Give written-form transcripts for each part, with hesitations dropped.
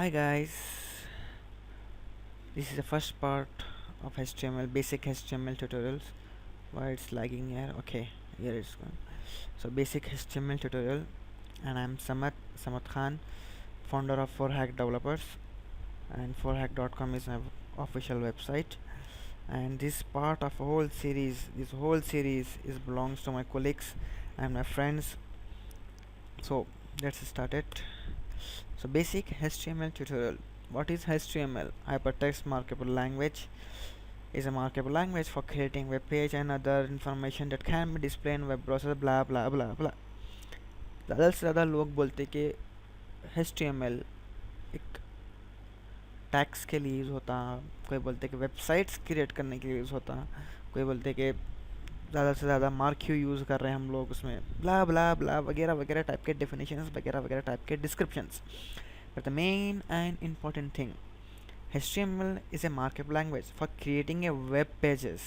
Hi guys, this is the first part of HTML, basic HTML tutorials. Why it's lagging here? Okay, here it's going. So basic HTML tutorial, and I'm Samad Khan, founder of 4Hack Developers, and 4hack.com is my official website. And this part of a whole series, this whole series is belongs to my colleagues and my friends. So let's start it. So basic HTML tutorial. What is HTML? Hypertext Markable Language is a markable language for creating web page and other information that can be displayed in web browser blah blah blah blah. ज़्यादा से ज़्यादा लोग बोलते कि HTML एक tags के लिए use होता, कोई बोलते कि वेबसाइट्स क्रिएट करने के लिए यूज़ होता, कोई बोलते कि ज़्यादा से ज़्यादा मार्क क्यू यूज़ कर रहे हैं हम लोग उसमें ब्ला ब्ला ब्ला वगैरह वगैरह टाइप के डेफिनेशंस वगैरह वगैरह टाइप के descriptions. But the main and important thing, HTML is a markup language for creating a web pages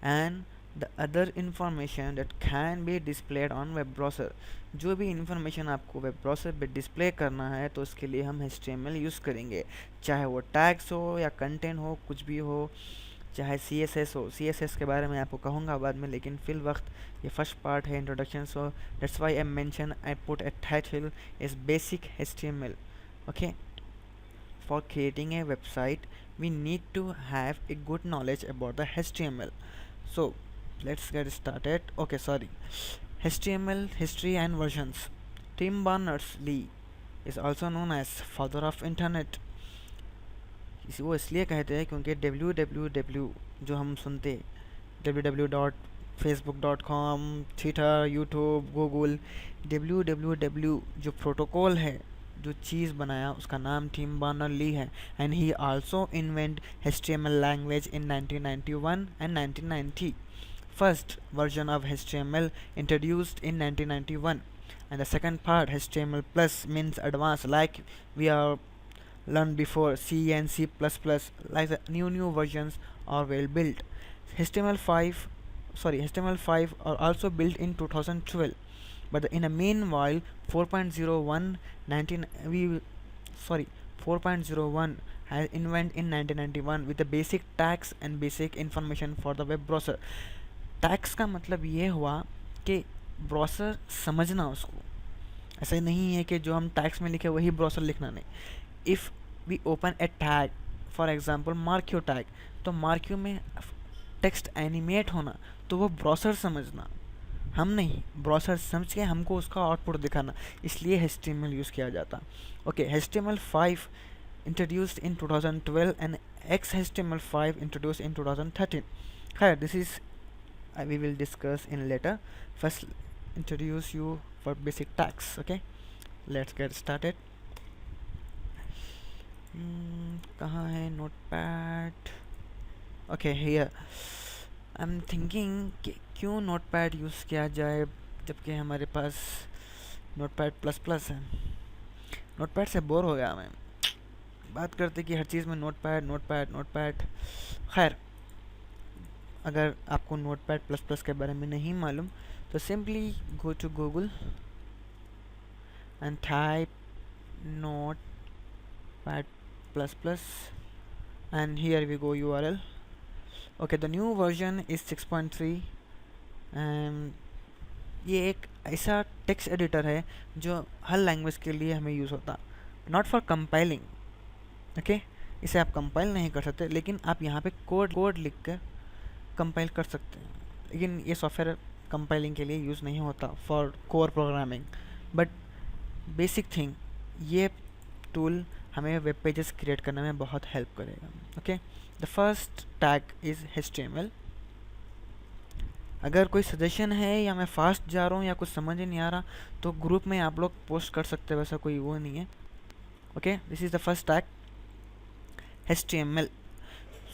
and the other information that can be displayed on web browser. जो भी information आपको web browser पे display करना है तो उसके लिए हम HTML यूज़ करेंगे, चाहे वो tags हो या content हो, कुछ भी हो, चाहे CSS हो. CSS के बारे में आपको कहूँगा बाद में, लेकिन फिल वक्त ये फर्स्ट पार्ट है introduction. So that's why I put a title is basic HTML. Okay, for creating a website we need to have a good knowledge about the HTML. So let's get started. Okay, sorry. HTML history and versions. Tim Berners-Lee is also known as father of internet. वो इसलिए कहते हैं क्योंकि www जो हम सुनते www.facebook.com, Twitter, YouTube, Google, www जो protocol है, जो चीज़ बनाया, उसका नाम टिम बर्नर्स-ली है. And he also invent HTML language in 1991 and 1990. First version of HTML introduced in 1991, and the second part HTML plus means advanced, like we are learned before C and C++, like the new versions are well built. HTML5 are also built in 2012, but in the meanwhile 4.01 has invented in 1991 with the basic tags and basic information for the web browser. Tax का मतलब ये हुआ कि browser समझना उसको. ऐसा नहीं है कि जो हम टैक्स में लिखे वही ब्राउज़र लिखना नहीं. If we open a tag, for example marquee tag, तो मार्क्यू में टेक्स्ट एनिमेट होना तो वो ब्राउज़र समझना, हम नहीं. ब्राउज़र समझ के हमको उसका आउटपुट दिखाना, इसलिए HTML यूज़ किया जाता. Okay, HTML5 introduced in 2012 and XHTML5 introduced in 2013. खैर, this is we will discuss in later. First introduce you for basic tags. Okay, let's get started. कहाँ है notepad? Okay, here I'm thinking कि क्यों notepad use किया जाए जबकि हमारे पास notepad ++ है. notepad से बोर हो गया मैं, बात करते कि हर चीज़ में notepad. खैर, अगर आपको notepad++ के बारे में नहीं मालूम तो simply go to Google and type notepad++ and here we go URL. okay, the new version is 6.3 and ये एक ऐसा टेक्स्ट एडिटर है जो हर लैंग्वेज के लिए हमें यूज़ होता, नॉट फॉर कंपाइलिंग. ओके, इसे आप कंपाइल नहीं कर सकते, लेकिन आप यहाँ पे कोड लिख कर कंपाइल कर सकते हैं. लेकिन ये सॉफ्टवेयर कंपाइलिंग के लिए यूज़ नहीं होता for core programming. But basic thing, ये टूल हमें वेब पेजेस क्रिएट करने में बहुत हेल्प करेगा. Okay, the first tag is HTML. अगर कोई सजेशन है या मैं फास्ट जा रहा हूँ या कुछ समझ ही नहीं आ रहा तो ग्रुप में आप लोग पोस्ट कर सकते हैं, वैसा कोई वो नहीं है. Okay, this is the first tag HTML.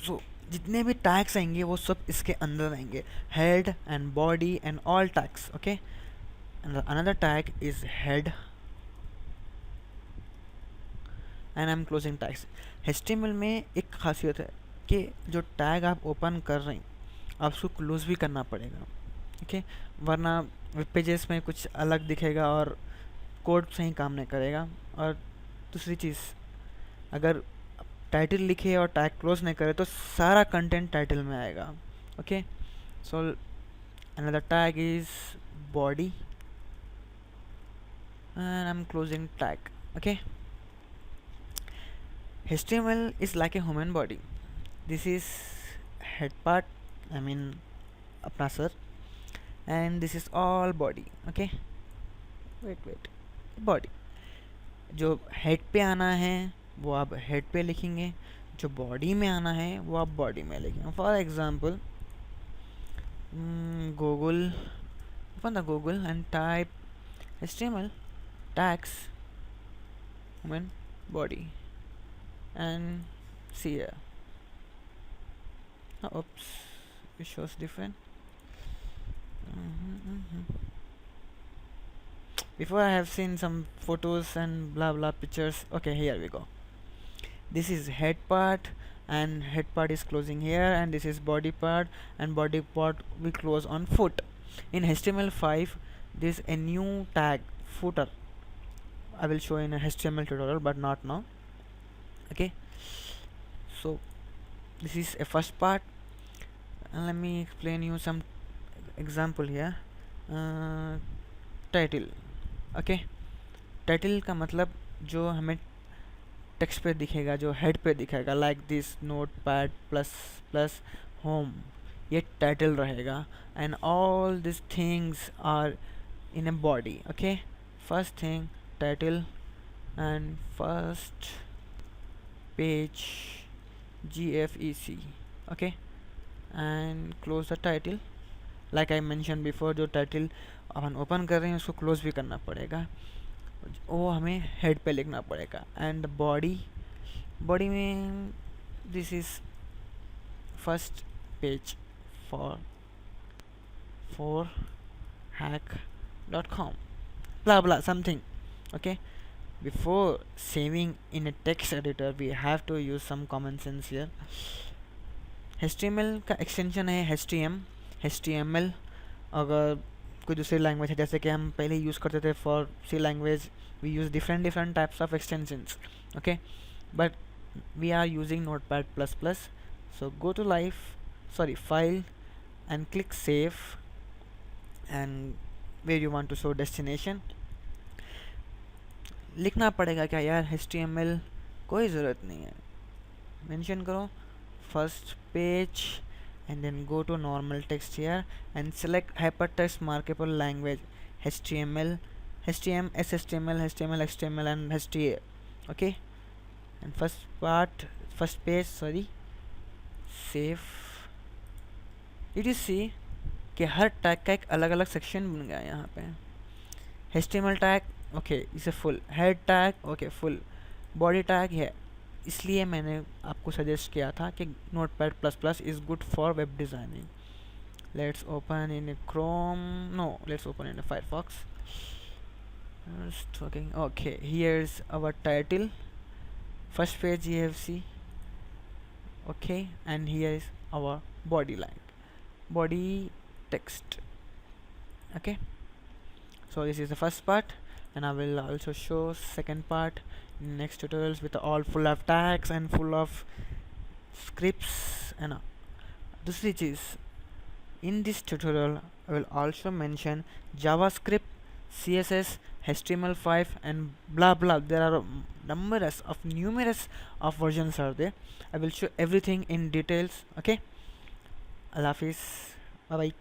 सो जितने भी टैग्स आएंगे वो सब इसके अंदर आएंगे, head and body and all tags. Okay, and another tag is head and I am closing tags. HTML में एक खासियत है कि जो टैग आप ओपन कर रहे हैं आप उसको क्लोज भी करना पड़ेगा. ओके, वरना वेब पेजेस में कुछ अलग दिखेगा और कोड सही काम नहीं करेगा. और दूसरी चीज़, अगर टाइटल लिखे और टैग क्लोज नहीं करे तो सारा कंटेंट टाइटल में आएगा. Okay, so another tag is body and I'm closing tag. Okay, HTML is like a human body. This is head part, I mean अपना sir, and this is all body. Okay, wait, body. जो head पे आना है वो आप head पे लिखेंगे, जो बॉडी में आना है वो आप बॉडी में लिखेंगे. For example, Google, open the Google and type HTML tags human body and see here. Oops, it shows different. Before I have seen some photos and blah blah pictures. Okay, here we go. This is head part and head part is closing here, and this is body part, and body part we close on foot. In HTML5 this a new tag footer. I will show in a HTML tutorial but not now. Okay, so this is a first part, and let me explain you some example here. Title. Okay, title का मतलब जो हमें text पे दिखेगा, जो head पे दिखेगा, like this Notepad plus plus home, ये टाइटल रहेगा. And all this things are in a body. Okay, first thing title and first page GFEC. Okay, and close the title. Like I mention before, जो title अपन open कर रहे हैं उसको close भी करना पड़ेगा, वो हमें हेड पे लिखना पड़ेगा. एंड बॉडी में this is first page for hack.com blah blah something. Okay, before saving in a text editor we have to use some common sense here. HTML का एक्सटेंशन है HTML. अगर कोई दूसरी लैंग्वेज है, जैसे कि हम पहले यूज़ करते थे for C language, we use different types of extensions. Okay, but we are using Notepad++. So go to file and click save, and where you want to show destination लिखना पड़ेगा क्या यार HTML, कोई ज़रूरत नहीं है. मेंशन करो first page and then go to normal text here and select hypertext markable language HTML, SHTML, HTML, XML and HTA. Okay, and first page, save. Did you see कि हर टैग का एक अलग अलग सेक्शन बन गया यहाँ पे. HTML टैग, ओके, इसे full. Head tag, okay, full. Body tag है, इसलिए मैंने आपको सजेस्ट किया था कि Notepad++ is good for web designing. Let's open in Chrome, no, let's open in Firefox. Okay, here is our title, first page GFC. Okay, and here is our body line, body text. Okay, so this is the first part, and I will also show second part in next tutorials with all full of tags and full of scripts. And दूसरी चीज़, in this tutorial I will also mention JavaScript, CSS, HTML5 and blah blah. There are numerous of versions are there. I will show everything in details. Okay, Allah Hafiz, bye bye.